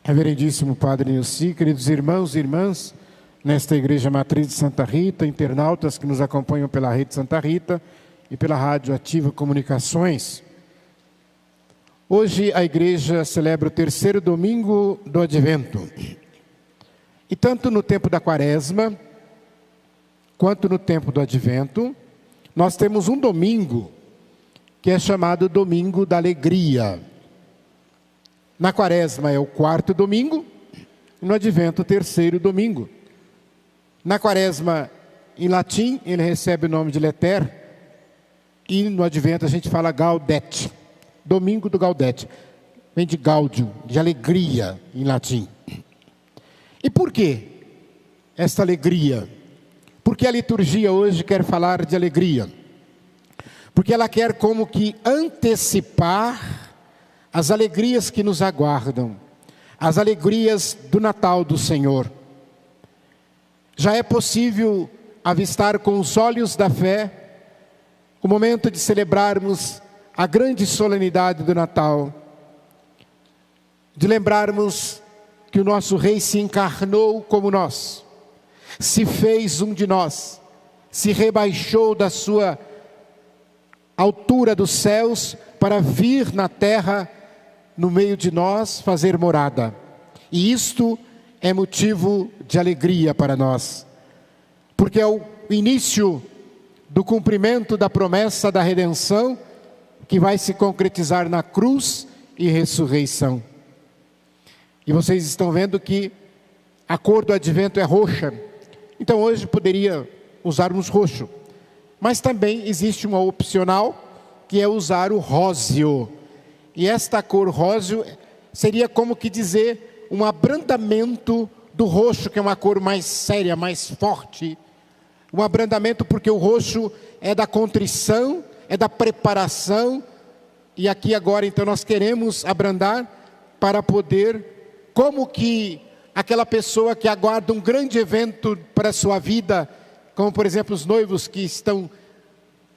Reverendíssimo Padre Nilci, queridos irmãos e irmãs, nesta Igreja Matriz de Santa Rita, internautas que nos acompanham pela Rede Santa Rita e pela Rádio Ativa Comunicações. Hoje a Igreja celebra o terceiro domingo do Advento. E tanto no tempo da Quaresma, quanto no tempo do Advento, nós temos um domingo que é chamado Domingo da Alegria. Na Quaresma é o quarto domingo, e no Advento o terceiro domingo. Na Quaresma, em latim, ele recebe o nome de Laetare, e no Advento a gente fala Gaudete, domingo do Gaudete. Vem de Gaudium, de alegria em latim. E por que esta alegria? Porque a liturgia hoje quer falar de alegria. Porque ela quer como que antecipar as alegrias que nos aguardam, as alegrias do Natal do Senhor. Já é possível avistar com os olhos da fé o momento de celebrarmos a grande solenidade do Natal, de lembrarmos que o nosso Rei se encarnou como nós, se fez um de nós, se rebaixou da sua altura dos céus para vir na terra, no meio de nós, fazer morada. E isto é motivo de alegria para nós, porque é o início do cumprimento da promessa da redenção, que vai se concretizar na cruz e ressurreição. E vocês estão vendo que a cor do Advento é roxa, então hoje poderia usarmos roxo, mas também existe uma opcional, que é usar o róseo. E esta cor róseo seria como que dizer um abrandamento do roxo, que é uma cor mais séria, mais forte. Um abrandamento porque o roxo é da contrição, é da preparação. E aqui agora então nós queremos abrandar para poder, como que aquela pessoa que aguarda um grande evento para a sua vida, como por exemplo os noivos que estão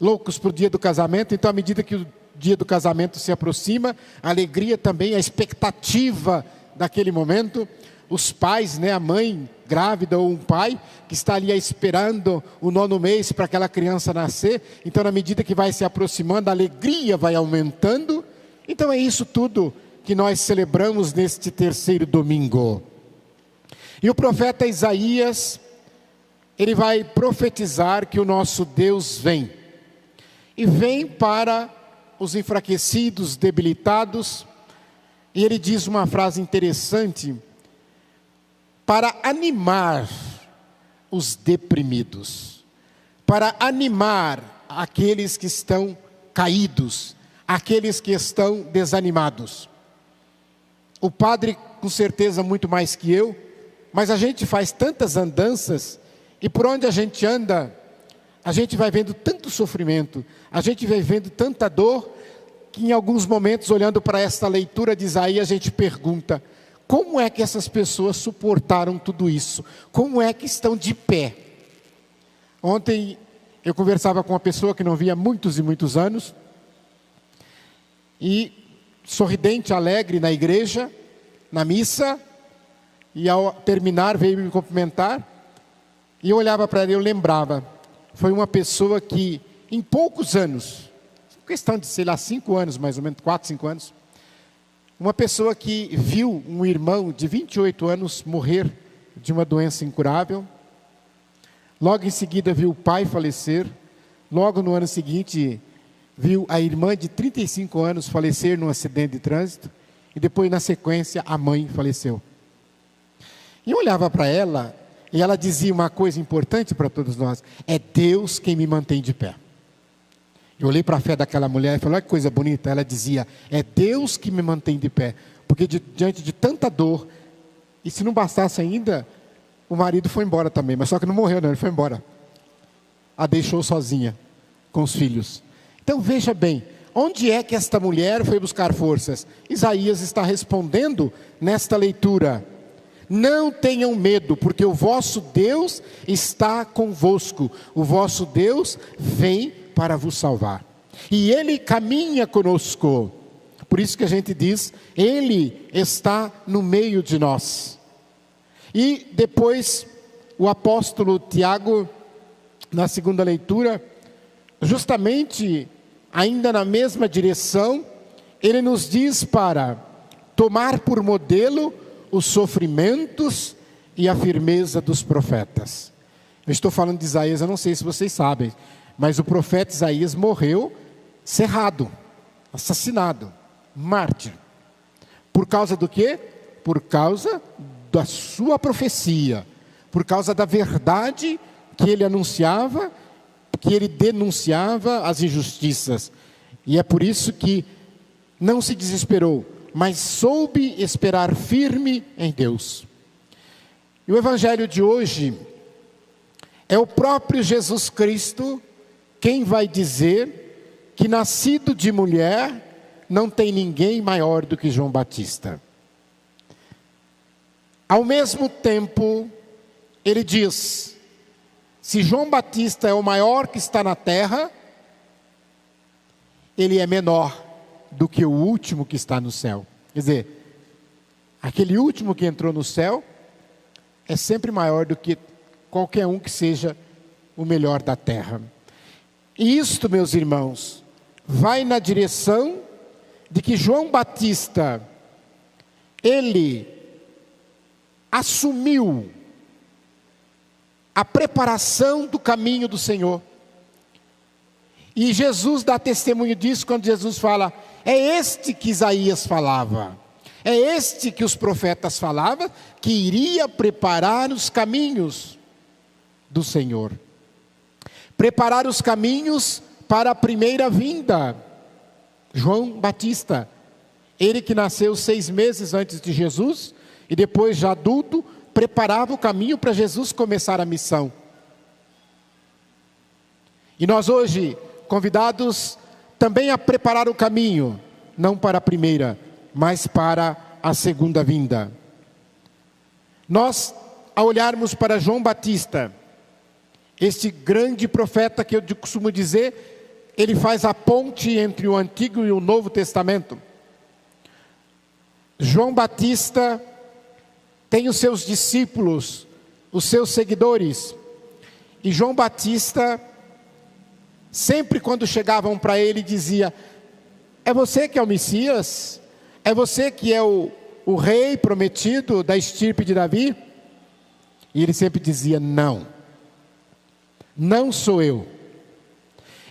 loucos para o dia do casamento, então à medida que o dia do casamento se aproxima, a alegria também, a expectativa daquele momento, os pais, a mãe grávida ou um pai que está ali esperando o 9º mês para aquela criança nascer, então na medida que vai se aproximando, a alegria vai aumentando. Então é isso tudo que nós celebramos neste terceiro domingo. E o profeta Isaías, ele vai profetizar que o nosso Deus vem. E vem para os enfraquecidos, debilitados, e ele diz uma frase interessante, para animar os deprimidos, para animar aqueles que estão caídos, aqueles que estão desanimados. O padre, com certeza, muito mais que eu, mas a gente faz tantas andanças, e por onde a gente anda, a gente vai vendo tanto sofrimento, a gente vai vendo tanta dor, que em alguns momentos, olhando para esta leitura de Isaías, a gente pergunta, como é que essas pessoas suportaram tudo isso? Como é que estão de pé? Ontem eu conversava com uma pessoa que não via há muitos e muitos anos, e sorridente, alegre na igreja, na missa, e ao terminar veio me cumprimentar, e eu olhava para ela e eu lembrava, foi uma pessoa que em poucos anos, questão de 5 anos mais ou menos, 4, 5 anos, uma pessoa que viu um irmão de 28 anos morrer de uma doença incurável, logo em seguida viu o pai falecer, logo no ano seguinte viu a irmã de 35 anos falecer num acidente de trânsito, e depois na sequência a mãe faleceu. E eu olhava para ela, e ela dizia uma coisa importante para todos nós, é Deus quem me mantém de pé. Eu olhei para a fé daquela mulher e falei, olha que coisa bonita. Ela dizia, é Deus que me mantém de pé, porque diante de tanta dor, e se não bastasse ainda, o marido foi embora também, mas só que não morreu não, ele foi embora. A deixou sozinha, com os filhos. Então veja bem, onde é que esta mulher foi buscar forças? Isaías está respondendo nesta leitura, não tenham medo, porque o vosso Deus está convosco, o vosso Deus vem para vos salvar, e Ele caminha conosco. Por isso que a gente diz, Ele está no meio de nós. E depois o apóstolo Tiago, na segunda leitura, justamente ainda na mesma direção, ele nos diz para tomar por modelo os sofrimentos e a firmeza dos profetas. Eu estou falando de Isaías, eu não sei se vocês sabem, mas o profeta Isaías morreu cerrado, assassinado, mártir. Por causa do quê? Por causa da sua profecia, por causa da verdade que ele anunciava, que ele denunciava as injustiças. E é por isso que não se desesperou, mas soube esperar firme em Deus. E o evangelho de hoje é o próprio Jesus Cristo quem vai dizer que nascido de mulher não tem ninguém maior do que João Batista. Ao mesmo tempo, ele diz, se João Batista é o maior que está na terra, ele é menor do que o último que está no céu. Quer dizer, aquele último que entrou no céu é sempre maior do que qualquer um que seja o melhor da terra. E isto, meus irmãos, vai na direção de que João Batista, ele assumiu a preparação do caminho do Senhor. E Jesus dá testemunho disso quando Jesus fala, é este que Isaías falava, é este que os profetas falavam, que iria preparar os caminhos do Senhor. Preparar os caminhos para a primeira vinda. João Batista, ele que nasceu 6 meses antes de Jesus, e depois já adulto, preparava o caminho para Jesus começar a missão. E nós hoje, convidados também a preparar o caminho, não para a primeira, mas para a segunda vinda. Nós, ao olharmos para João Batista, este grande profeta que eu costumo dizer, ele faz a ponte entre o Antigo e o Novo Testamento. João Batista tem os seus discípulos, os seus seguidores, e João Batista, sempre quando chegavam para ele, dizia, é você que é o Messias? É você que é o rei prometido da estirpe de Davi? E ele sempre dizia, não, não sou eu.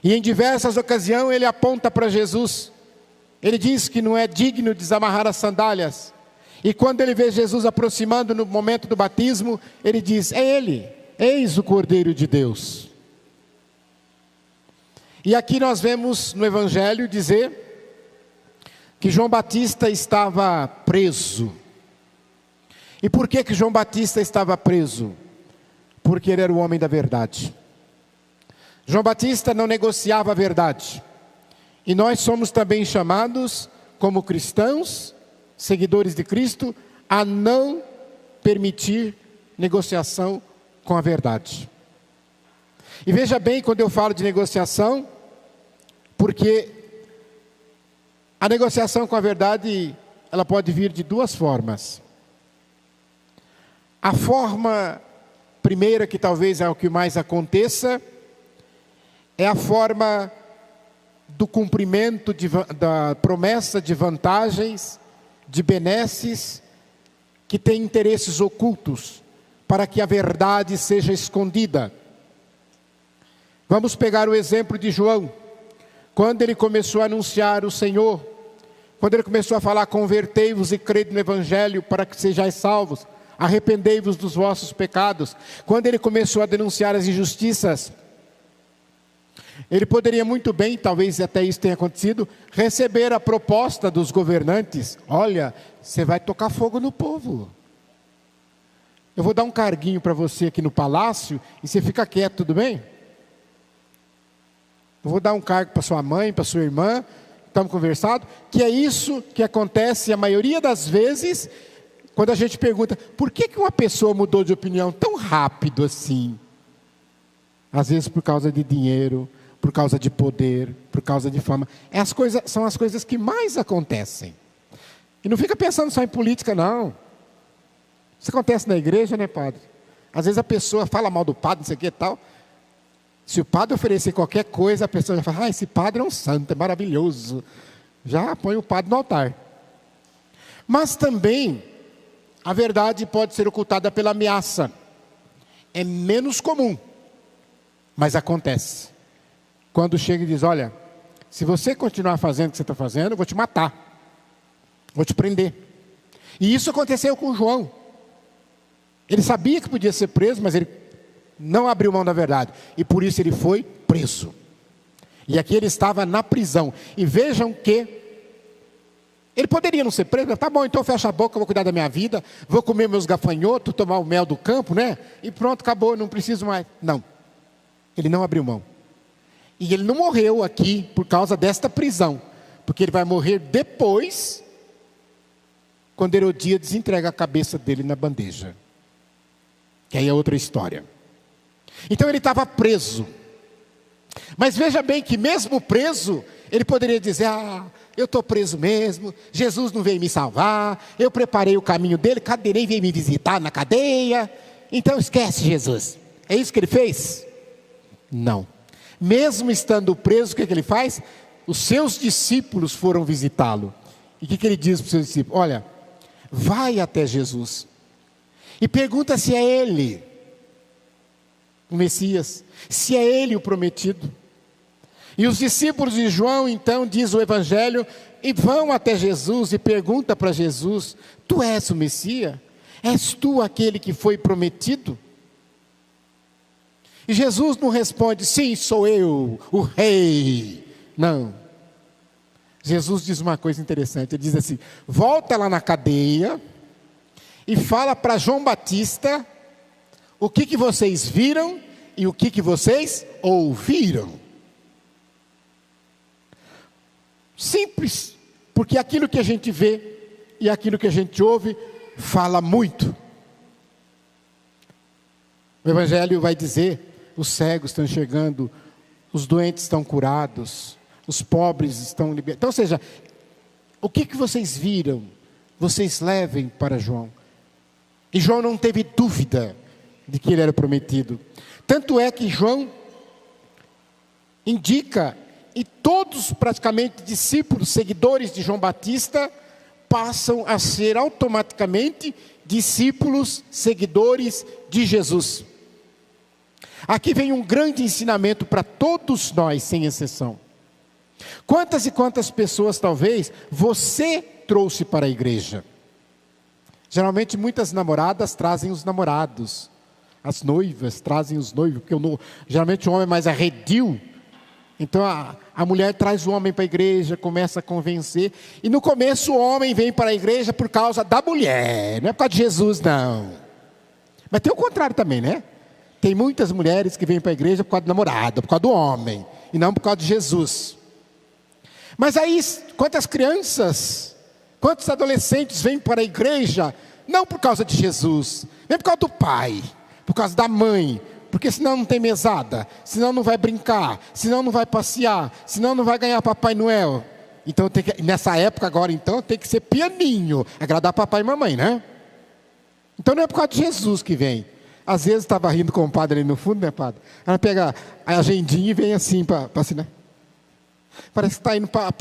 E em diversas ocasiões ele aponta para Jesus, ele diz que não é digno de desamarrar as sandálias, e quando ele vê Jesus aproximando no momento do batismo, ele diz, é ele, eis o Cordeiro de Deus. E aqui nós vemos no Evangelho dizer que João Batista estava preso. E por que João Batista estava preso? Porque ele era o homem da verdade. João Batista não negociava a verdade. E nós somos também chamados, como cristãos, seguidores de Cristo, a não permitir negociação com a verdade. E veja bem quando eu falo de negociação, porque a negociação com a verdade, ela pode vir de 2 formas. A forma primeira, que talvez é o que mais aconteça, é a forma do cumprimento da promessa de vantagens, de benesses, que tem interesses ocultos, para que a verdade seja escondida. Vamos pegar o exemplo de João, quando ele começou a anunciar o Senhor, quando ele começou a falar, convertei-vos e crede no Evangelho para que sejais salvos, arrependei-vos dos vossos pecados. Quando ele começou a denunciar as injustiças, ele poderia muito bem, talvez até isso tenha acontecido, receber a proposta dos governantes, olha, você vai tocar fogo no povo. Eu vou dar um carguinho para você aqui no palácio, e você fica quieto, tudo bem? Eu vou dar um cargo para sua mãe, para sua irmã, estamos conversando, que é isso que acontece a maioria das vezes, quando a gente pergunta, por que uma pessoa mudou de opinião tão rápido assim? Às vezes por causa de dinheiro, por causa de poder, por causa de fama. São as coisas que mais acontecem. E não fica pensando só em política, não. Isso acontece na igreja, né, padre? Às vezes a pessoa fala mal do padre, não sei o que e tal. Se o padre oferecer qualquer coisa, a pessoa já fala, esse padre é um santo, é maravilhoso. Já põe o padre no altar. Mas também, a verdade pode ser ocultada pela ameaça. É menos comum, mas acontece. Quando chega e diz, olha, se você continuar fazendo o que você está fazendo, eu vou te matar. Vou te prender. E isso aconteceu com João. Ele sabia que podia ser preso, mas ele não abriu mão da verdade. E por isso ele foi preso. E aqui ele estava na prisão. E vejam que ele poderia não ser preso. Tá bom, então fecha a boca, eu vou cuidar da minha vida. Vou comer meus gafanhotos, tomar o mel do campo, né? E pronto, acabou, não preciso mais. Não. Ele não abriu mão. E ele não morreu aqui por causa desta prisão. Porque ele vai morrer depois, quando Herodíades entrega a cabeça dele na bandeja. Que aí é outra história. Então ele estava preso. Mas veja bem que mesmo preso, ele poderia dizer, eu estou preso mesmo, Jesus não veio me salvar, eu preparei o caminho dele, cadê nem veio me visitar na cadeia, então esquece Jesus. É isso que ele fez? Não. Mesmo estando preso, o que ele faz? Os seus discípulos foram visitá-lo. E o que ele diz para os seus discípulos? Olha, vai até Jesus e pergunta se é ele o Messias, se é ele o prometido. E os discípulos de João, então, diz o Evangelho, e vão até Jesus e perguntam para Jesus, tu és o Messias? És tu aquele que foi prometido? E Jesus não responde, sim, sou eu, o rei. Não. Jesus diz uma coisa interessante, ele diz assim, volta lá na cadeia e fala para João Batista o que vocês viram e o que vocês ouviram. Simples, porque aquilo que a gente vê e aquilo que a gente ouve fala muito. O Evangelho vai dizer, os cegos estão enxergando, os doentes estão curados, os pobres estão libertos. Então, ou seja, o que vocês viram, vocês levem para João. E João não teve dúvida de que ele era prometido. Tanto é que João indica, e todos praticamente discípulos, seguidores de João Batista, passam a ser automaticamente discípulos, seguidores de Jesus. Aqui vem um grande ensinamento para todos nós, sem exceção. Quantas e quantas pessoas talvez você trouxe para a igreja? Geralmente muitas namoradas trazem os namorados, as noivas trazem os noivos, porque geralmente o homem é mais arredio. Então a mulher traz o homem para a igreja, começa a convencer, e no começo o homem vem para a igreja por causa da mulher, não é por causa de Jesus não. Mas tem o contrário também, né? Tem muitas mulheres que vêm para a igreja por causa do namorado, por causa do homem, e não por causa de Jesus. Mas aí, quantas crianças, quantos adolescentes vêm para a igreja, não por causa de Jesus, nem por causa do pai, por causa da mãe, porque senão não tem mesada, senão não vai brincar, senão não vai passear, senão não vai ganhar Papai Noel. Então nessa época agora então tem que ser pianinho, agradar papai e mamãe, né? Então não é por causa de Jesus que vem. Às vezes estava rindo com o padre ali no fundo, né, padre? Ela pega a agendinha e vem assim para assinar. Parece que está indo para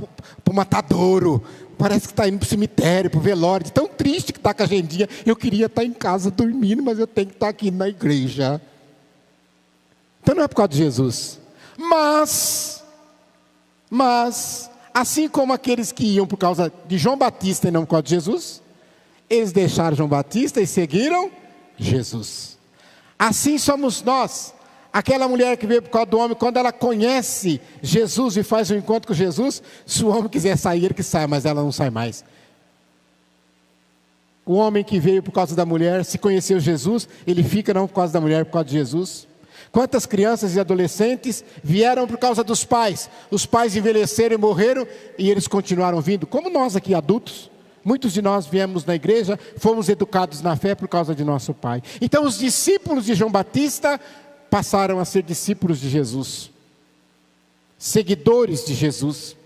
o matadouro, parece que está indo para o cemitério, para o velório, de tão triste que está com a agendinha. Eu queria estar em casa dormindo, mas eu tenho que estar aqui na igreja. Então não é por causa de Jesus. Mas, assim como aqueles que iam por causa de João Batista e não por causa de Jesus, eles deixaram João Batista e seguiram Jesus. Assim somos nós. Aquela mulher que veio por causa do homem, quando ela conhece Jesus e faz um encontro com Jesus, se o homem quiser sair, ele que sai, mas ela não sai mais. O homem que veio por causa da mulher, se conheceu Jesus, ele fica não por causa da mulher, por causa de Jesus. Quantas crianças e adolescentes vieram por causa dos pais? Os pais envelheceram e morreram e eles continuaram vindo, como nós aqui adultos. Muitos de nós viemos na igreja, fomos educados na fé por causa de nosso pai. Então os discípulos de João Batista passaram a ser discípulos de Jesus. seguidores de Jesus.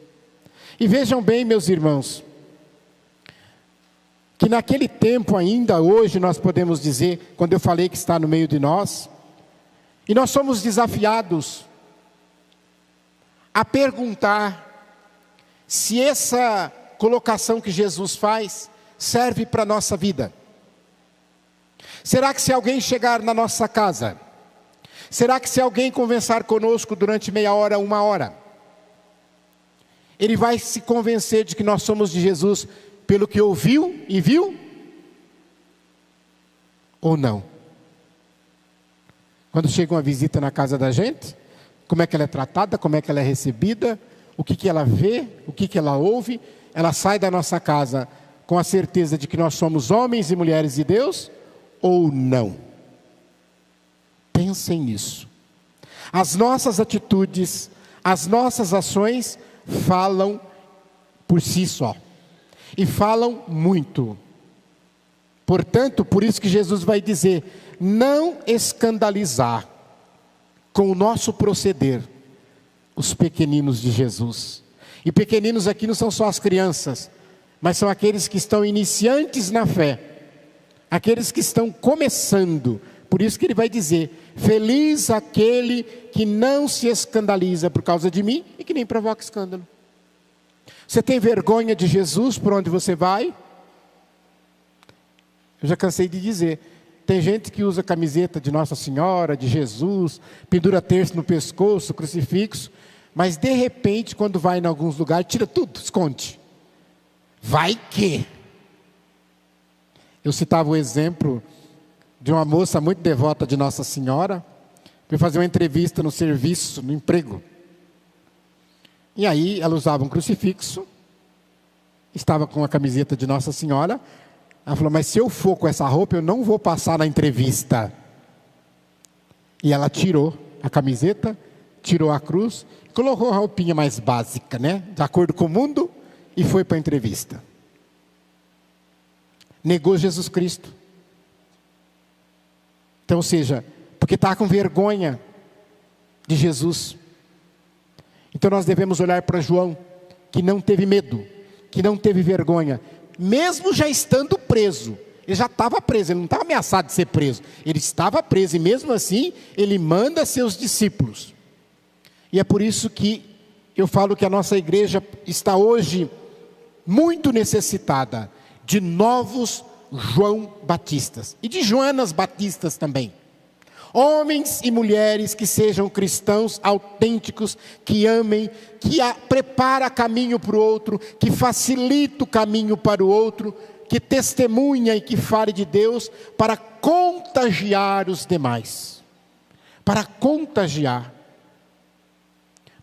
E vejam bem, meus irmãos, que naquele tempo ainda, hoje nós podemos dizer, quando eu falei que está no meio de nós, e nós somos desafiados a perguntar se essa colocação que Jesus faz serve para a nossa vida. Será que se alguém chegar na nossa casa, será que se alguém conversar conosco durante meia hora, uma hora, ele vai se convencer de que nós somos de Jesus pelo que ouviu e viu? Ou não? Quando chega uma visita na casa da gente, como é que ela é tratada, como é que ela é recebida, o que ela vê, o que ela ouve, ela sai da nossa casa com a certeza de que nós somos homens e mulheres de Deus, ou não? Pensem nisso. As nossas atitudes, as nossas ações falam por si só. E falam muito. Portanto, por isso que Jesus vai dizer, não escandalizar com o nosso proceder os pequeninos de Jesus. E pequeninos aqui não são só as crianças, mas são aqueles que estão iniciantes na fé, aqueles que estão começando. Por isso que ele vai dizer, feliz aquele que não se escandaliza por causa de mim e que nem provoca escândalo. Você tem vergonha de Jesus por onde você vai? Eu já cansei de dizer, tem gente que usa camiseta de Nossa Senhora, de Jesus, pendura terço no pescoço, crucifixo, mas de repente, quando vai em alguns lugares, tira tudo, esconde. Vai que... Eu citava o exemplo de uma moça muito devota de Nossa Senhora, foi fazer uma entrevista no serviço, no emprego. E aí ela usava um crucifixo, estava com a camiseta de Nossa Senhora. Ela falou, mas se eu for com essa roupa, eu não vou passar na entrevista. E ela tirou a camiseta, tirou a cruz, colocou a roupinha mais básica, né? De acordo com o mundo, e foi para a entrevista. Negou Jesus Cristo. Então, ou seja, porque está com vergonha de Jesus. Então nós devemos olhar para João, que não teve medo, que não teve vergonha, mesmo já estando preso. Ele já estava preso, ele não estava ameaçado de ser preso, ele estava preso e mesmo assim ele manda seus discípulos. E é por isso que eu falo que a nossa igreja está hoje muito necessitada de novos João Batistas e de Joanas Batistas também. Homens e mulheres que sejam cristãos autênticos, que amem, que prepara caminho para o outro, que facilita o caminho para o outro, que testemunha e que fale de Deus para contagiar os demais. Para contagiar.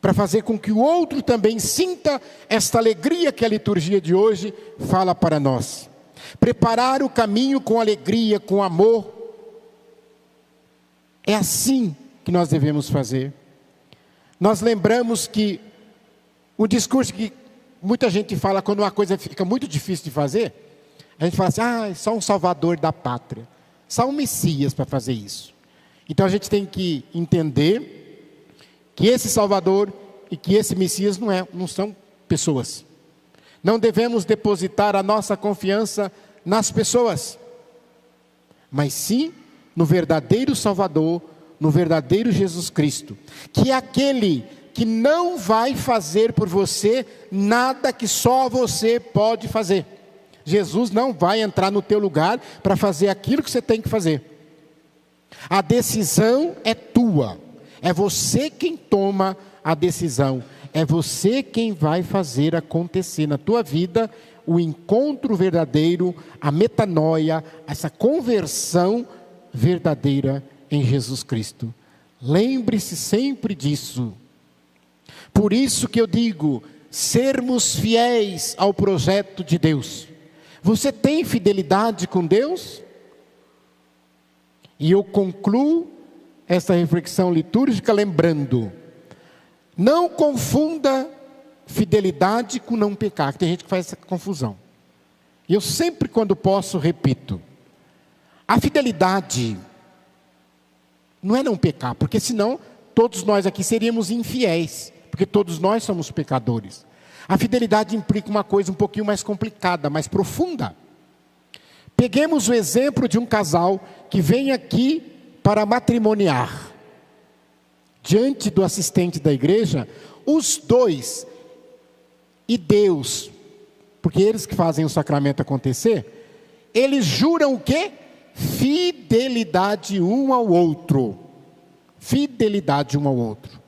Para fazer com que o outro também sinta esta alegria que a liturgia de hoje fala para nós. Preparar o caminho com alegria, com amor. É assim que nós devemos fazer. Nós lembramos que o discurso que muita gente fala quando uma coisa fica muito difícil de fazer, a gente fala assim, só um salvador da pátria, só um Messias para fazer isso. Então a gente tem que entender que esse salvador e que esse Messias não são pessoas. Não devemos depositar a nossa confiança nas pessoas, mas sim no verdadeiro Salvador, no verdadeiro Jesus Cristo, que é aquele que não vai fazer por você nada que só você pode fazer. Jesus não vai entrar no teu lugar para fazer aquilo que você tem que fazer. A decisão é tua, é você quem toma a decisão, é você quem vai fazer acontecer na tua vida o encontro verdadeiro, a metanoia, essa conversão verdadeira em Jesus Cristo. Lembre-se sempre disso. Por isso que eu digo, sermos fiéis ao projeto de Deus. Você tem fidelidade com Deus? E eu concluo esta reflexão litúrgica lembrando, não confunda fidelidade com não pecar, que tem gente que faz essa confusão. E eu sempre, quando posso, repito, a fidelidade não é não pecar, porque senão todos nós aqui seríamos infiéis, porque todos nós somos pecadores. A fidelidade implica uma coisa um pouquinho mais complicada, mais profunda. Peguemos o exemplo de um casal que vem aqui para matrimoniar. Diante do assistente da igreja, os dois e Deus, porque eles que fazem o sacramento acontecer, eles juram o quê? Fidelidade um ao outro. Fidelidade um ao outro.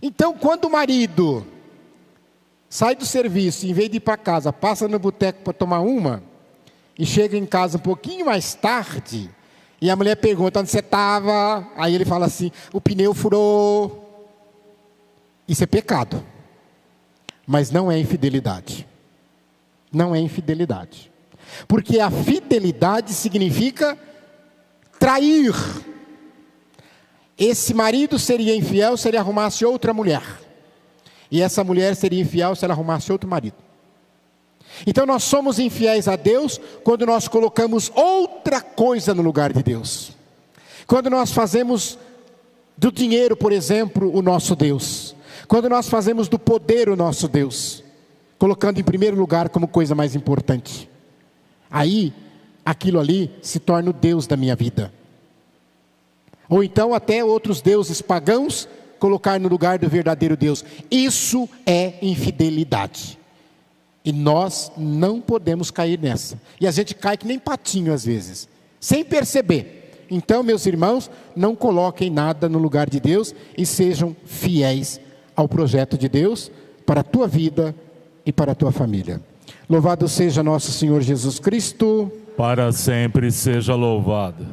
Então, quando o marido sai do serviço, em vez de ir para casa, passa no boteco para tomar uma, e chega em casa um pouquinho mais tarde, e a mulher pergunta onde você estava, aí ele fala assim, o pneu furou. Isso é pecado, mas não é infidelidade. Não é infidelidade, porque a fidelidade significa trair. Esse marido seria infiel se ele arrumasse outra mulher, e essa mulher seria infiel se ela arrumasse outro marido. Então nós somos infiéis a Deus quando nós colocamos outra coisa no lugar de Deus. Quando nós fazemos do dinheiro, por exemplo, o nosso Deus. Quando nós fazemos do poder o nosso Deus, colocando em primeiro lugar como coisa mais importante. Aí, aquilo ali se torna o Deus da minha vida. Ou então até outros deuses pagãos colocar no lugar do verdadeiro Deus. Isso é infidelidade. E nós não podemos cair nessa. E a gente cai que nem patinho às vezes, sem perceber. Então, meus irmãos, não coloquem nada no lugar de Deus e sejam fiéis ao projeto de Deus para a tua vida e para a tua família. Louvado seja nosso Senhor Jesus Cristo. Para sempre seja louvado.